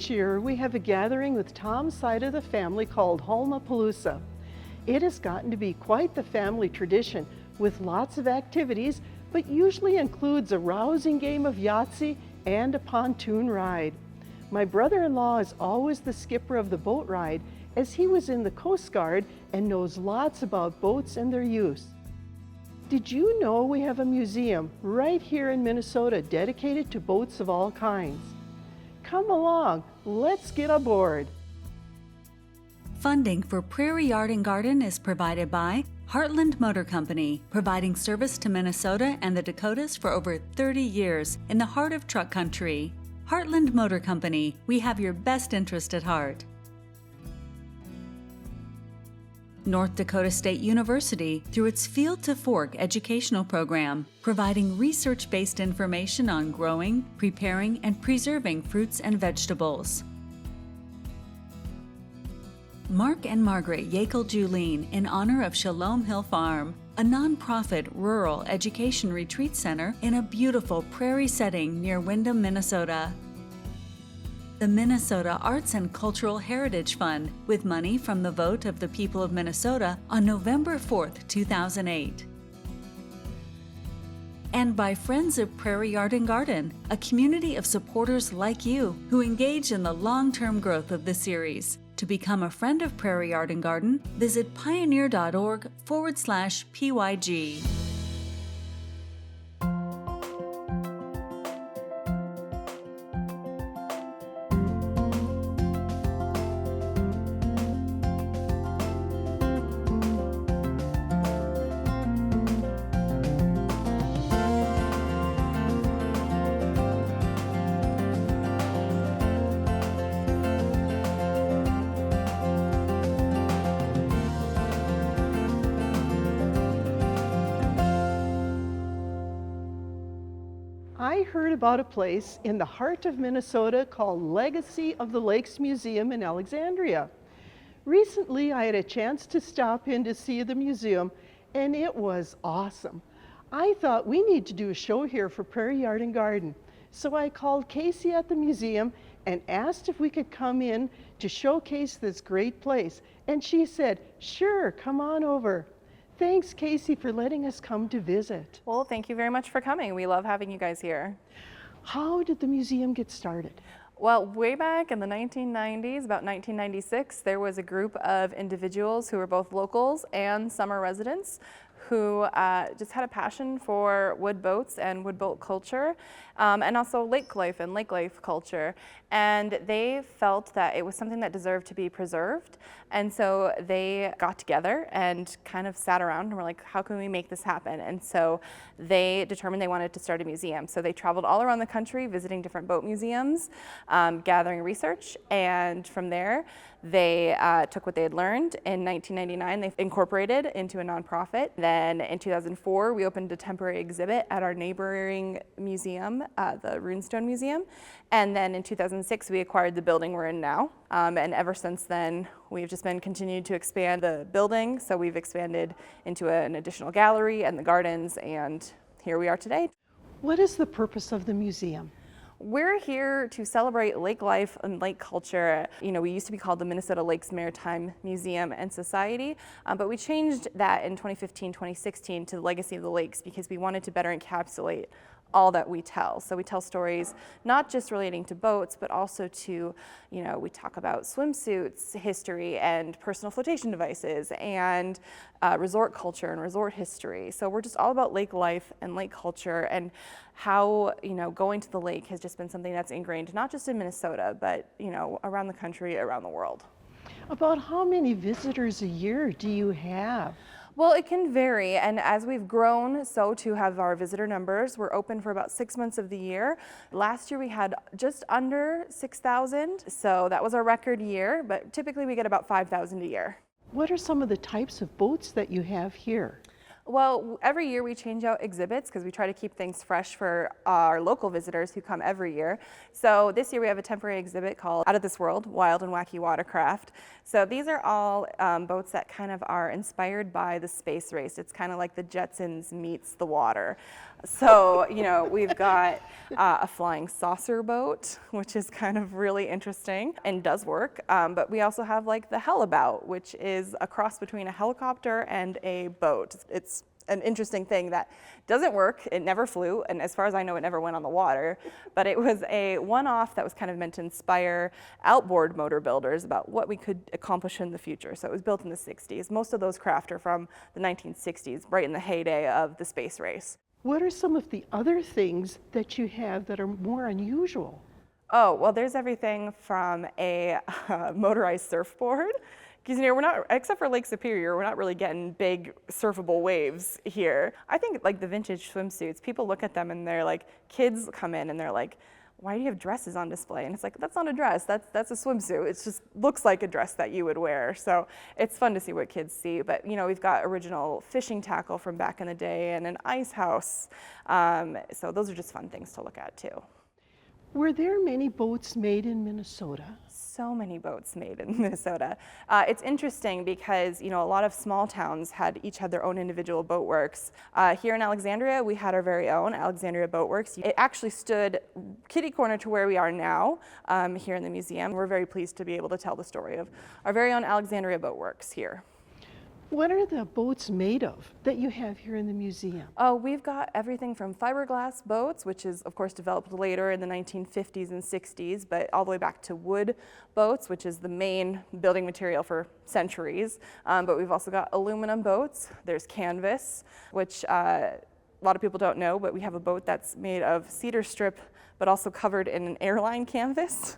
Each year we have a gathering with Tom's side of the family called Holmapalooza. It has gotten to be quite the family tradition with lots of activities, but usually includes a rousing game of Yahtzee and a pontoon ride. My brother-in-law is always the skipper of the boat ride, as he was in the Coast Guard and knows lots about boats and their use. Did you know we have a museum right here in Minnesota dedicated to boats of all kinds? Come along, let's get aboard. Funding for Prairie Yard and Garden is provided by Heartland Motor Company, providing service to Minnesota and the Dakotas for over 30 years in the heart of truck country. Heartland Motor Company, we have your best interest at heart. North Dakota State University, through its Field to Fork educational program, providing research-based information on growing, preparing, and preserving fruits and vegetables. Mark and Margaret Yakel-Julien in honor of Shalom Hill Farm, a nonprofit rural education retreat center in a beautiful prairie setting near Windham, Minnesota. The Minnesota Arts and Cultural Heritage Fund, with money from the vote of the people of Minnesota on November 4th, 2008. And by Friends of Prairie Yard and Garden, a community of supporters like you who engage in the long-term growth of the series. To become a friend of Prairie Yard and Garden, visit pioneer.org/PYG. I heard about a place in the heart of Minnesota called Legacy of the Lakes Museum in Alexandria. Recently, I had a chance to stop in to see the museum, and it was awesome. I thought we need to do a show here for Prairie Yard and Garden. So I called Casey at the museum and asked if we could come in to showcase this great place. And she said, sure, come on over. Thanks, Casey, for letting us come to visit. Well, thank you very much for coming. We love having you guys here. How did the museum get started? Well, way back in the 1990s, about 1996, there was a group of individuals who were both locals and summer residents who just had a passion for wood boats and wood boat culture, and also lake life and lake life culture. And they felt that it was something that deserved to be preserved. And so they got together and kind of sat around and were like, how can we make this happen? And so they determined they wanted to start a museum. So they traveled all around the country visiting different boat museums, gathering research, and from there they took what they had learned. In 1999, they incorporated into a nonprofit. Then in 2004, we opened a temporary exhibit at our neighboring museum, the Runestone Museum. And then in 2006, we acquired the building we're in now. And ever since then, we've just been continuing to expand the building. So we've expanded into an additional gallery and the gardens, and here we are today. What is the purpose of the museum? We're here to celebrate lake life and lake culture. You know, we used to be called the Minnesota Lakes Maritime Museum and Society, but we changed that in 2015, 2016 to the Legacy of the Lakes because we wanted to better encapsulate all that we tell. So we tell stories not just relating to boats, but also to, you know, we talk about swimsuits, history, and personal flotation devices, and resort culture and resort history. So we're just all about lake life and lake culture, and how, you know, going to the lake has just been something that's ingrained not just in Minnesota, but, you know, around the country, around the world. About how many visitors a year do you have? Well, it can vary, and as we've grown, so too have our visitor numbers. We're open for about 6 months of the year. Last year we had just under 6,000, so that was our record year, but typically we get about 5,000 a year. What are some of the types of boats that you have here? Well, every year we change out exhibits because we try to keep things fresh for our local visitors who come every year. So this year we have a temporary exhibit called Out of This World, Wild and Wacky Watercraft. So these are all boats that kind of are inspired by the space race. It's kind of like the Jetsons meets the water. So, you know, we've got a flying saucer boat, which is kind of really interesting and does work. But we also have like the Hellabout, which is a cross between a helicopter and a boat. It's an interesting thing that doesn't work. It never flew, and as far as I know, it never went on the water. But it was a one-off that was kind of meant to inspire outboard motor builders about what we could accomplish in the future. So it was built in the 60s. Most of those craft are from the 1960s, right in the heyday of the space race. What are some of the other things that you have that are more unusual? Oh, well, there's everything from a motorized surfboard. Because, you know, we're not, except for Lake Superior, we're not really getting big surfable waves here. I think like the vintage swimsuits, people look at them and they're like, kids come in and they're like, why do you have dresses on display? And it's like, that's not a dress, that's a swimsuit. It just looks like a dress that you would wear. So it's fun to see what kids see. But, you know, we've got original fishing tackle from back in the day and an ice house. So those are just fun things to look at too. Were there many boats made in Minnesota? So many boats made in Minnesota. It's interesting because, you know, a lot of small towns each had their own individual boat works. Here in Alexandria, we had our very own Alexandria Boat Works. It actually stood kitty corner to where we are now here in the museum. We're very pleased to be able to tell the story of our very own Alexandria Boat Works here. What are the boats made of that you have here in the museum? Oh, we've got everything from fiberglass boats, which is of course developed later in the 1950s and 60s, but all the way back to wood boats, which is the main building material for centuries. But we've also got aluminum boats. There's canvas, which a lot of people don't know, but we have a boat that's made of cedar strip, but also covered in an airline canvas.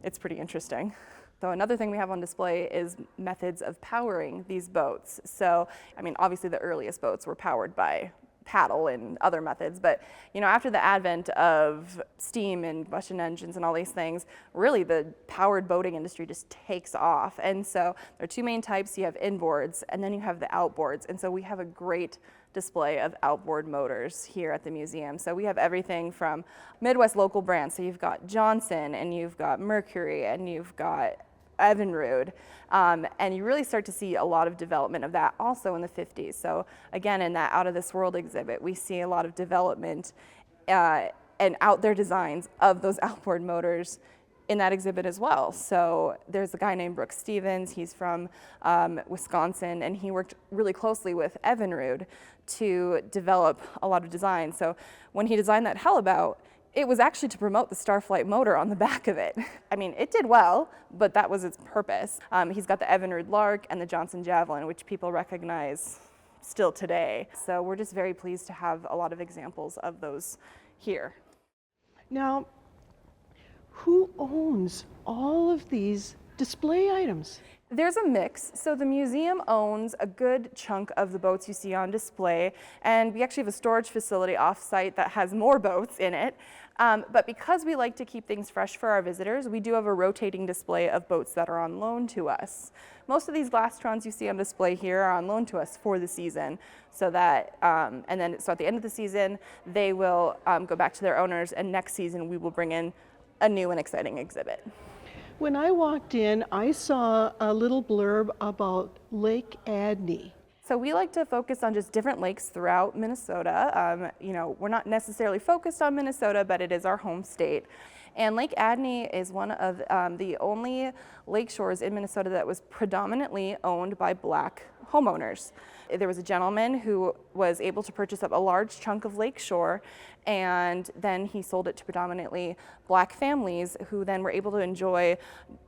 It's pretty interesting. So another thing we have on display is methods of powering these boats. So, I mean, obviously the earliest boats were powered by paddle and other methods, but, you know, after the advent of steam and combustion engines and all these things, really the powered boating industry just takes off. And so there are two main types. You have inboards and then you have the outboards. And so we have a great display of outboard motors here at the museum. So we have everything from Midwest local brands. So you've got Johnson and you've got Mercury and you've got Evinrude, and you really start to see a lot of development of that also in the 50s. So again, in that Out of This World exhibit, we see a lot of development and out there designs of those outboard motors in that exhibit as well. So there's a guy named Brooks Stevens. He's from Wisconsin, and he worked really closely with Evinrude to develop a lot of designs. So when he designed that Hellabout, it was actually to promote the Starflight motor on the back of it. I mean, it did well, but that was its purpose. He's got the Evinrude Lark and the Johnson Javelin, which people recognize still today. So we're just very pleased to have a lot of examples of those here. Now, who owns all of these display items? There's a mix. So the museum owns a good chunk of the boats you see on display, and we actually have a storage facility off-site that has more boats in it. But because we like to keep things fresh for our visitors, we do have a rotating display of boats that are on loan to us. Most of these Glastrons you see on display here are on loan to us for the season, so that, so at the end of the season, they will go back to their owners, and next season we will bring in a new and exciting exhibit. When I walked in, I saw a little blurb about Lake Adney. So we like to focus on just different lakes throughout Minnesota. You know, we're not necessarily focused on Minnesota, but it is our home state. And Lake Adney is one of the only lake shores in Minnesota that was predominantly owned by Black homeowners. There was a gentleman who was able to purchase up a large chunk of lake shore, and then he sold it to predominantly Black families who then were able to enjoy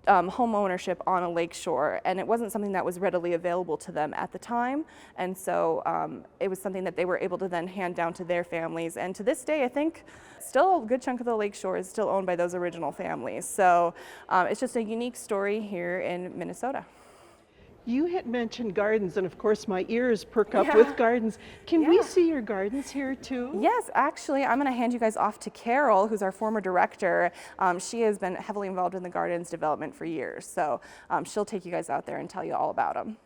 home ownership on a lake shore. And it wasn't something that was readily available to them at the time. And so it was something that they were able to then hand down to their families. And to this day, I think still a good chunk of the lake shore is still owned by those original families. So it's just a unique story here in Minnesota. You had mentioned gardens, and of course my ears perk up with gardens. Can we see your gardens here too? Yes, actually, I'm going to hand you guys off to Carol, who's our former director. She has been heavily involved in the gardens development for years, so she'll take you guys out there and tell you all about them.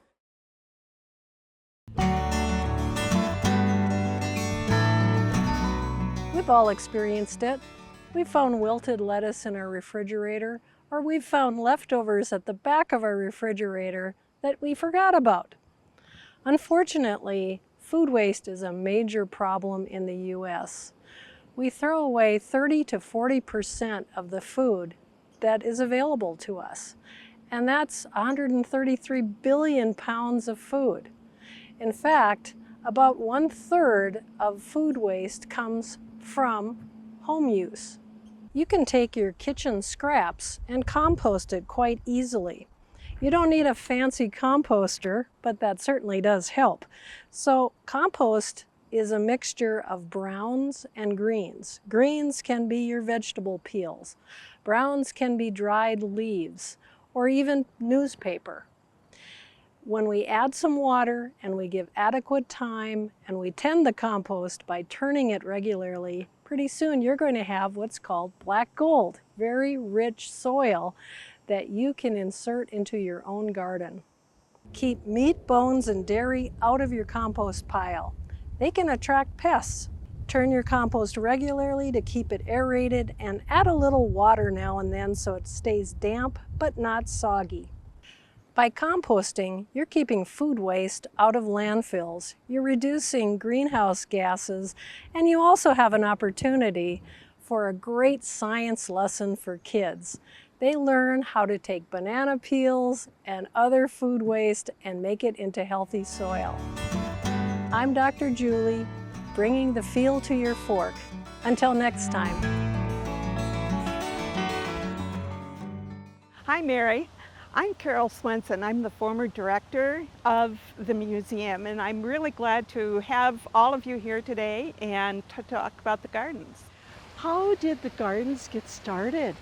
We've all experienced it. We've found wilted lettuce in our refrigerator, or we've found leftovers at the back of our refrigerator that we forgot about. Unfortunately, food waste is a major problem in the U.S. we throw away 30 to 40% of the food that is available to us. And that's 133 billion pounds of food. In fact, about 1/3 of food waste comes from home use. You can take your kitchen scraps and compost it quite easily. You don't need a fancy composter, but that certainly does help. So compost is a mixture of browns and greens. Greens can be your vegetable peels. Browns can be dried leaves or even newspaper. When we add some water and we give adequate time and we tend the compost by turning it regularly, pretty soon you're going to have what's called black gold, very rich soil that you can insert into your own garden. Keep meat, bones, and dairy out of your compost pile. They can attract pests. Turn your compost regularly to keep it aerated and add a little water now and then so it stays damp but not soggy. By composting, you're keeping food waste out of landfills, you're reducing greenhouse gases, and you also have an opportunity for a great science lesson for kids. They learn how to take banana peels and other food waste and make it into healthy soil. I'm Dr. Julie, bringing the feel to your fork. Until next time. Hi, Mary. I'm Carol Swenson. I'm the former director of the museum, and I'm really glad to have all of you here today and to talk about the gardens. How did the gardens get started?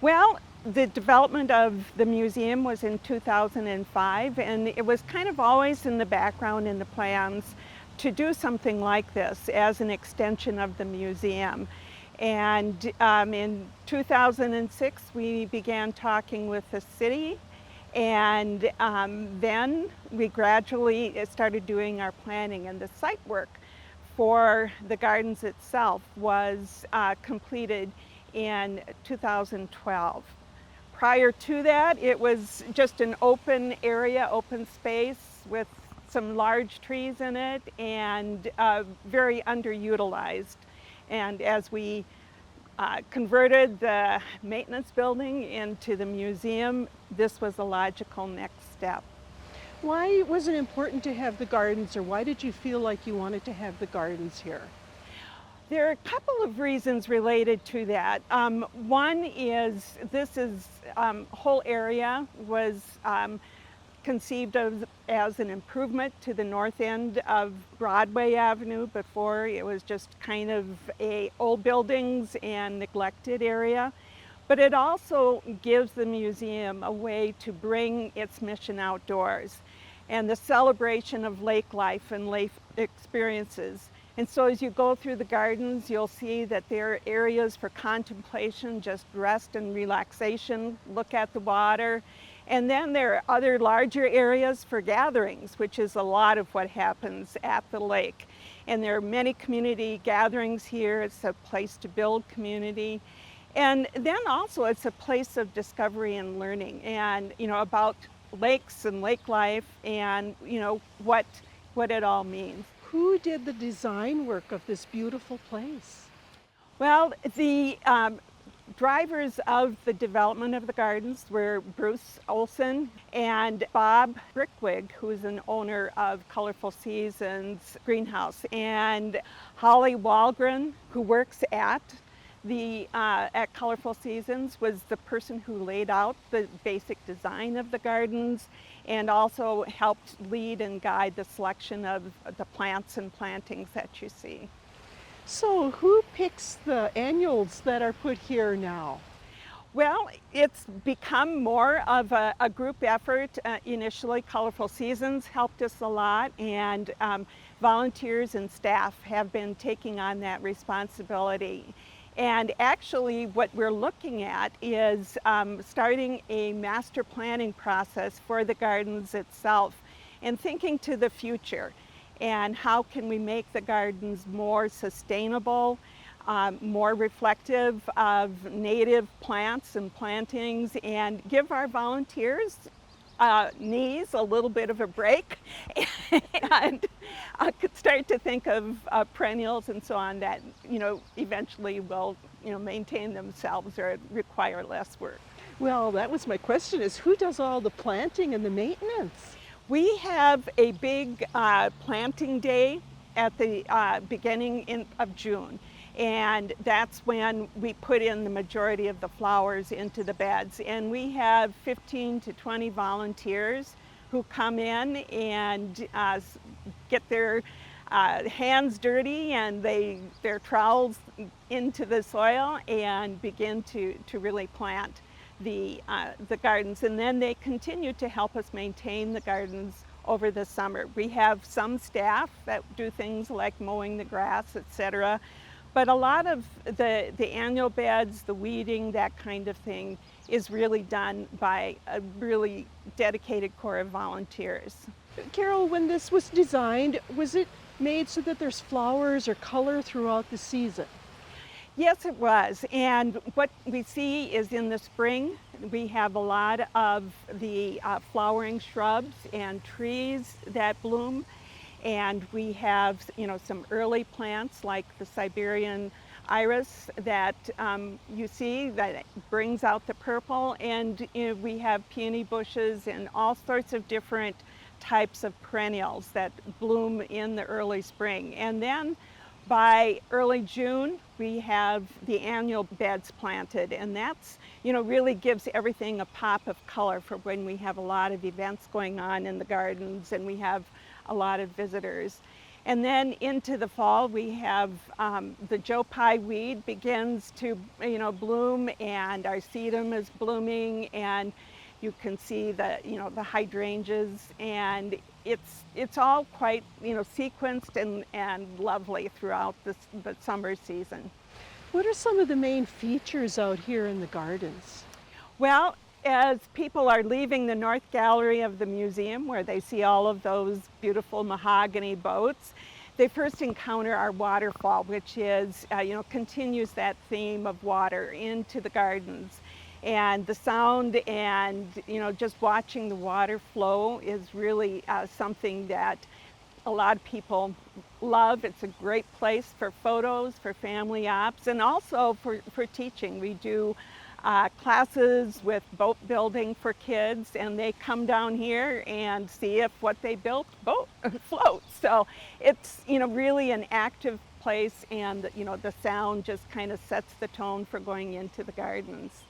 Well, the development of the museum was in 2005, and it was kind of always in the background in the plans to do something like this as an extension of the museum. And in 2006, we began talking with the city, and then we gradually started doing our planning, and the site work for the gardens itself was completed in 2012. Prior to that, it was just an open area, open space with some large trees in it and very underutilized. And as we converted the maintenance building into the museum, this was a logical next step. Why was it important to have the gardens, or why did you feel like you wanted to have the gardens here? There are a couple of reasons related to that. One is this whole area was conceived of as an improvement to the north end of Broadway Avenue. Before, it was just kind of old buildings and neglected area. But it also gives the museum a way to bring its mission outdoors and the celebration of lake life and lake experiences. And so as you go through the gardens, you'll see that there are areas for contemplation, just rest and relaxation, look at the water. And then there are other larger areas for gatherings, which is a lot of what happens at the lake. And there are many community gatherings here. It's a place to build community. And then also it's a place of discovery and learning, and about lakes and lake life, and what it all means. Who did the design work of this beautiful place? Well, the drivers of the development of the gardens were Bruce Olson and Bob Brickwig, who is an owner of Colorful Seasons Greenhouse, and Holly Walgren, who works at Colorful Seasons, was the person who laid out the basic design of the gardens and also helped lead and guide the selection of the plants and plantings that you see. So who picks the annuals that are put here now? Well, it's become more of a group effort. Initially, Colorful Seasons helped us a lot, and volunteers and staff have been taking on that responsibility. And actually what we're looking at is starting a master planning process for the gardens itself and thinking to the future and how can we make the gardens more sustainable, more reflective of native plants and plantings, and give our volunteers knees a little bit of a break and could start to think of perennials and so on that, eventually will, maintain themselves or require less work. Well, that was my question, is who does all the planting and the maintenance? We have a big planting day at the beginning of June. And that's when we put in the majority of the flowers into the beds. And we have 15 to 20 volunteers who come in and get their hands dirty and their trowels into the soil and begin to really plant the gardens. And then they continue to help us maintain the gardens over the summer. We have some staff that do things like mowing the grass, etc. But a lot of the annual beds, the weeding, that kind of thing is really done by a really dedicated corps of volunteers. Carol, when this was designed, was it made so that there's flowers or color throughout the season? Yes, it was. And what we see is in the spring, we have a lot of the flowering shrubs and trees that bloom. And we have, some early plants like the Siberian iris that you see that brings out the purple. And we have peony bushes and all sorts of different types of perennials that bloom in the early spring. And then by early June, we have the annual beds planted. And that's, really gives everything a pop of color for when we have a lot of events going on in the gardens and we have a lot of visitors. And then into the fall, we have the Joe Pye weed begins to, bloom, and our sedum is blooming, and you can see the, the hydrangeas, and it's all quite, sequenced and lovely throughout the summer season. What are some of the main features out here in the gardens? Well, as people are leaving the North Gallery of the museum, where they see all of those beautiful mahogany boats, they first encounter our waterfall, which is, continues that theme of water into the gardens. And the sound and, just watching the water flow is really something that a lot of people love. It's a great place for photos, for family ops, and also for teaching. We do classes with boat building for kids, and they come down here and see if what they built floats. So it's really an active place, and the sound just kind of sets the tone for going into the gardens.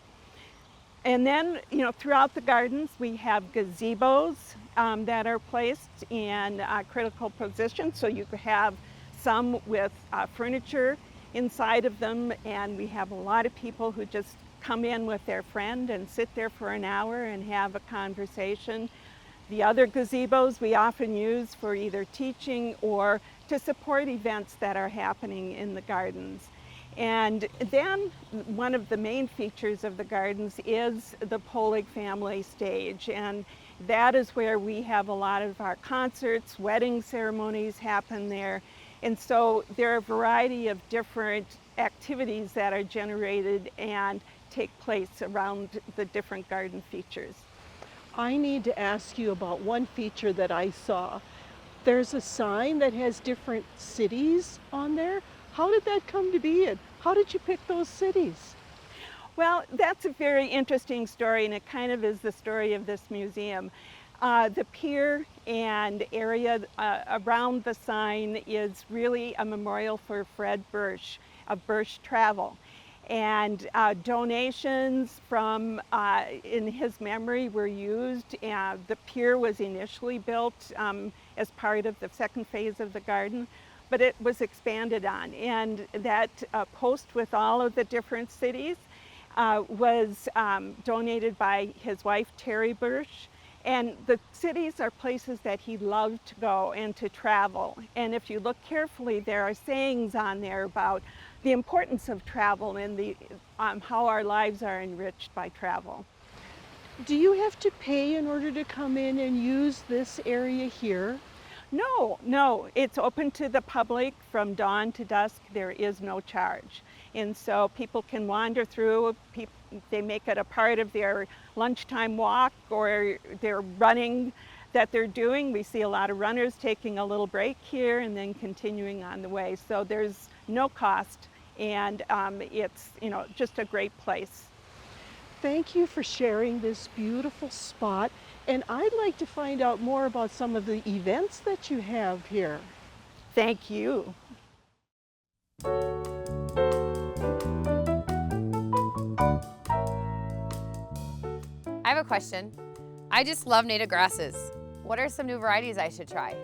And then throughout the gardens we have gazebos that are placed in critical positions, so you could have some with furniture inside of them, and we have a lot of people who just come in with their friend and sit there for an hour and have a conversation. The other gazebos we often use for either teaching or to support events that are happening in the gardens. And then one of the main features of the gardens is the Polig family stage, and that is where we have a lot of our concerts, wedding ceremonies happen there. And so there are a variety of different activities that are generated and take place around the different garden features. I need to ask you about one feature that I saw. There's a sign that has different cities on there. How did that come to be, and how did you pick those cities? Well, that's a very interesting story, and it kind of is the story of this museum. The pier and area around the sign is really a memorial for Fred Bursch of Bursch Travel. And donations from, in his memory, were used. The pier was initially built as part of the second phase of the garden, but it was expanded on. And that post with all of the different cities was donated by his wife, Terry Bursch. And the cities are places that he loved to go and to travel. And if you look carefully, there are sayings on there about the importance of travel and the how our lives are enriched by travel. Do you have to pay in order to come in and use this area here? No, it's open to the public from dawn to dusk. There is no charge. And so people can wander through, they make it a part of their lunchtime walk or their running that they're doing. We see a lot of runners taking a little break here and then continuing on the way. So there's no cost, and it's just a great place. Thank you for sharing this beautiful spot. And I'd like to find out more about some of the events that you have here. Thank you. I have a question. I just love native grasses. What are some new varieties I should try?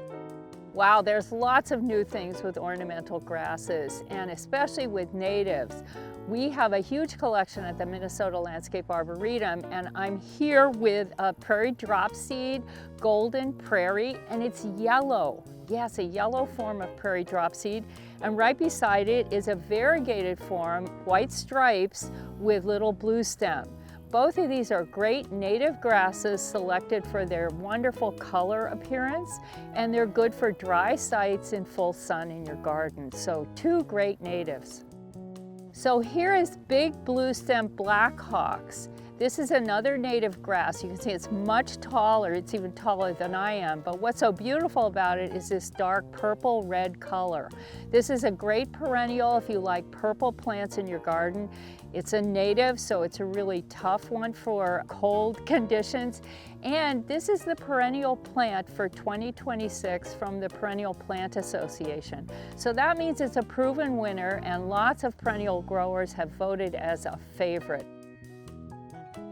Wow, there's lots of new things with ornamental grasses, and especially with natives. We have a huge collection at the Minnesota Landscape Arboretum, and I'm here with a prairie dropseed, golden prairie, and it's yellow. Yes, a yellow form of prairie dropseed, and right beside it is a variegated form, white stripes with little blue stem. Both of these are great native grasses selected for their wonderful color appearance, and they're good for dry sites in full sun in your garden. So two great natives. So here is big blue stem Blackhawks. This is another native grass. You can see it's much taller. It's even taller than I am. But what's so beautiful about it is this dark purple red color. This is a great perennial if you like purple plants in your garden. It's a native, so it's a really tough one for cold conditions. And this is the perennial plant for 2026 from the Perennial Plant Association. So that means it's a proven winner, and lots of perennial growers have voted as a favorite.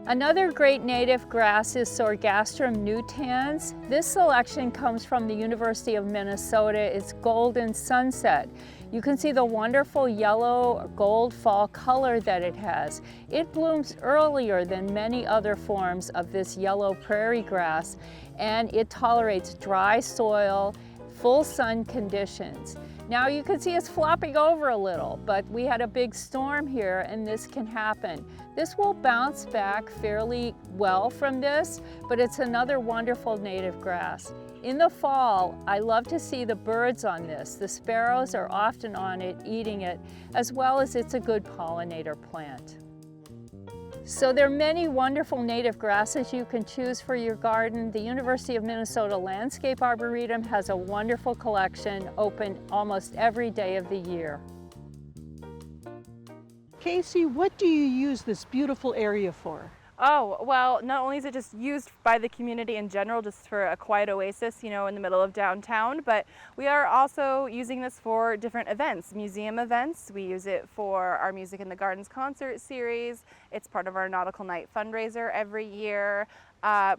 Another great native grass is Sorghastrum nutans. This selection comes from the University of Minnesota. It's Golden Sunset. You can see the wonderful yellow gold fall color that it has. It blooms earlier than many other forms of this yellow prairie grass, and it tolerates dry soil, full sun conditions. Now you can see it's flopping over a little, but we had a big storm here and this can happen. This will bounce back fairly well from this, but it's another wonderful native grass. In the fall, I love to see the birds on this. The sparrows are often on it, eating it, as well as it's a good pollinator plant. So there are many wonderful native grasses you can choose for your garden. The University of Minnesota Landscape Arboretum has a wonderful collection open almost every day of the year. Casey, what do you use this beautiful area for? Oh, well, not only is it just used by the community in general, just for a quiet oasis, in the middle of downtown, but we are also using this for different events, museum events. We use it for our Music in the Gardens concert series. It's part of our Nautical Night fundraiser every year.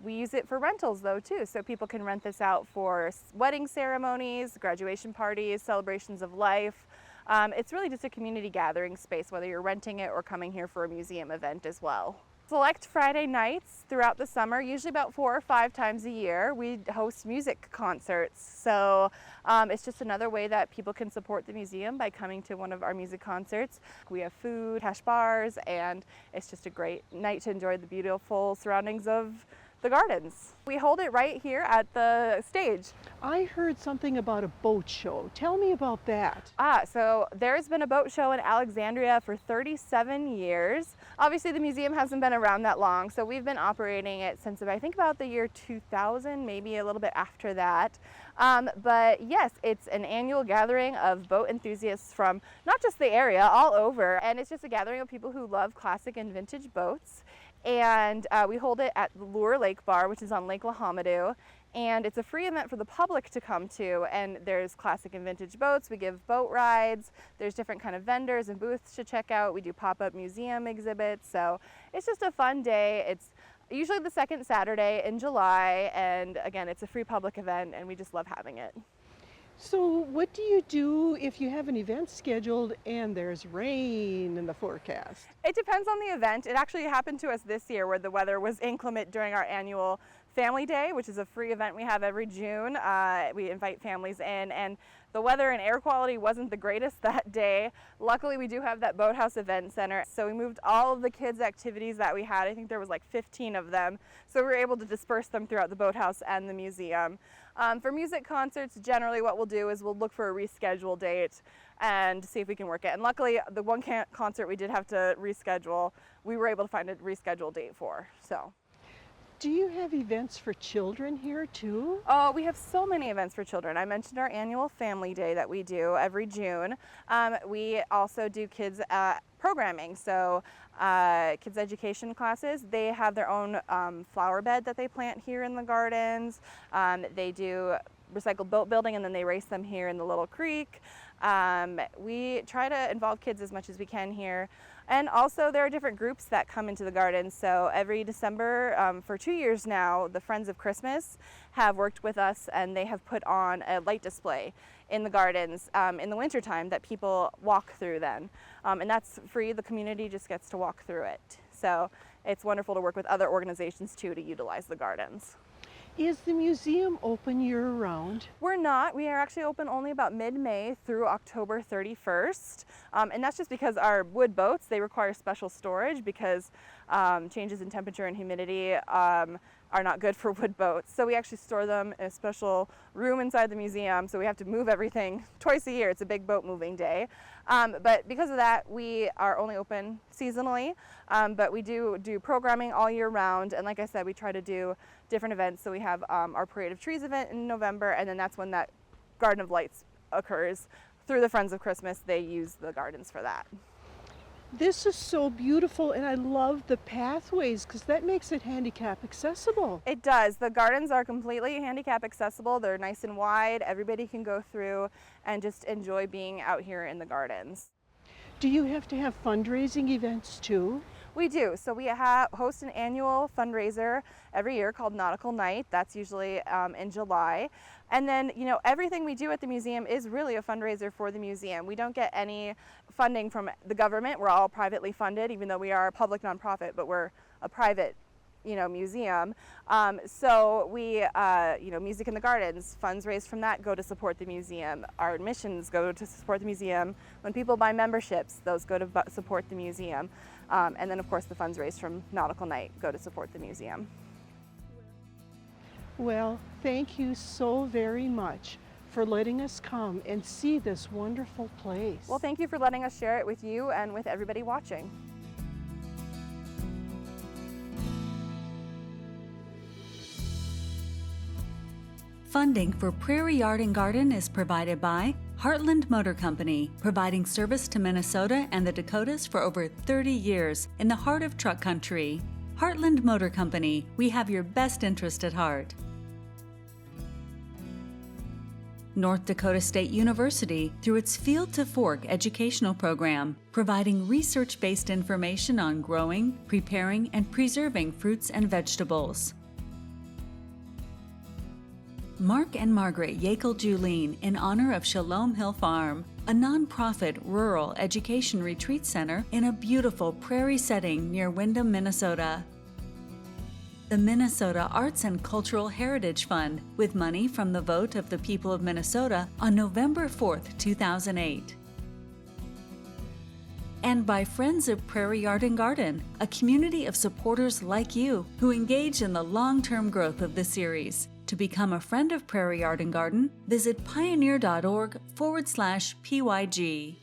We use it for rentals though too, so people can rent this out for wedding ceremonies, graduation parties, celebrations of life. It's really just a community gathering space, whether you're renting it or coming here for a museum event as well. Select Friday nights throughout the summer, usually about 4 or 5 times a year, we host music concerts. So it's just another way that people can support the museum by coming to one of our music concerts. We have food, cash bars, and it's just a great night to enjoy the beautiful surroundings of the gardens. We hold it right here at the stage. I heard something about a boat show. Tell me about that. So there's been a boat show in Alexandria for 37 years. Obviously the museum hasn't been around that long, so we've been operating it since I think about the year 2000, maybe a little bit after that. But yes, it's an annual gathering of boat enthusiasts from not just the area, all over, and it's just a gathering of people who love classic and vintage boats. And we hold it at the Lure Lake Bar, which is on Lake Lahamadou. And it's a free event for the public to come to. And there's classic and vintage boats. We give boat rides. There's different kind of vendors and booths to check out. We do pop-up museum exhibits. So it's just a fun day. It's usually the second Saturday in July. And again, it's a free public event and we just love having it. So what do you do if you have an event scheduled and there's rain in the forecast? It depends on the event. It actually happened to us this year where the weather was inclement during our annual Family Day, which is a free event we have every June. We invite families in, and the weather and air quality wasn't the greatest that day. Luckily, we do have that Boathouse Event Center, so we moved all of the kids' activities that we had. I think there was like 15 of them, so we were able to disperse them throughout the boathouse and the museum. For music concerts, generally what we'll do is we'll look for a reschedule date. and see if we can work it. And luckily, the one concert we did have to reschedule, we were able to find a rescheduled date for. So. Do you have events for children here too? Oh, we have so many events for children. I mentioned our annual Family Day that we do every June. We also do kids programming, so kids education classes. They have their own flower bed that they plant here in the gardens. They do recycled boat building, and then they race them here in the little creek. We try to involve kids as much as we can here. And also there are different groups that come into the gardens. So every December, for 2 years now, the Friends of Christmas have worked with us, and they have put on a light display in the gardens in the wintertime that people walk through then. And that's free. The community just gets to walk through it. So it's wonderful to work with other organizations too to utilize the gardens. Is the museum open year-round? We're not. We are actually open only about mid-May through October 31st. And that's just because our wood boats, they require special storage because changes in temperature and humidity are not good for wood boats. So we actually store them in a special room inside the museum. So we have to move everything twice a year. It's a big boat moving day. But because of that, we are only open seasonally. But we do programming all year round. And like I said, we try to do different events. So we have our Parade of Trees event in November, and then that's when that Garden of Lights occurs. Through the Friends of Christmas, they use the gardens for that. This is so beautiful, and I love the pathways because that makes it handicap accessible. It does. The gardens are completely handicap accessible. They're nice and wide. Everybody can go through and just enjoy being out here in the gardens. Do you have to have fundraising events too? We do. So we host an annual fundraiser every year called Nautical Night. That's usually in July. And then, you know, everything we do at the museum is really a fundraiser for the museum. We don't get any funding from the government. We're all privately funded, even though we are a public nonprofit, but we're a private, museum. So we, Music in the Gardens, funds raised from that go to support the museum. Our admissions go to support the museum. When people buy memberships, those go to support the museum. And then, of course, the funds raised from Nautical Night go to support the museum. Well, thank you so very much for letting us come and see this wonderful place. Well, thank you for letting us share it with you and with everybody watching. Funding for Prairie Yard and Garden is provided by Heartland Motor Company, providing service to Minnesota and the Dakotas for over 30 years in the heart of truck country. Heartland Motor Company, we have your best interest at heart. North Dakota State University, through its Field to Fork educational program, providing research-based information on growing, preparing, and preserving fruits and vegetables. Mark and Margaret Yackel-Julien in honor of Shalom Hill Farm, a nonprofit rural education retreat center in a beautiful prairie setting near Windham, Minnesota. The Minnesota Arts and Cultural Heritage Fund, with money from the vote of the people of Minnesota on November 4th, 2008. And by Friends of Prairie Yard and Garden, a community of supporters like you who engage in the long-term growth of the series. To become a friend of Prairie Yard and Garden, visit pioneer.org/PYG.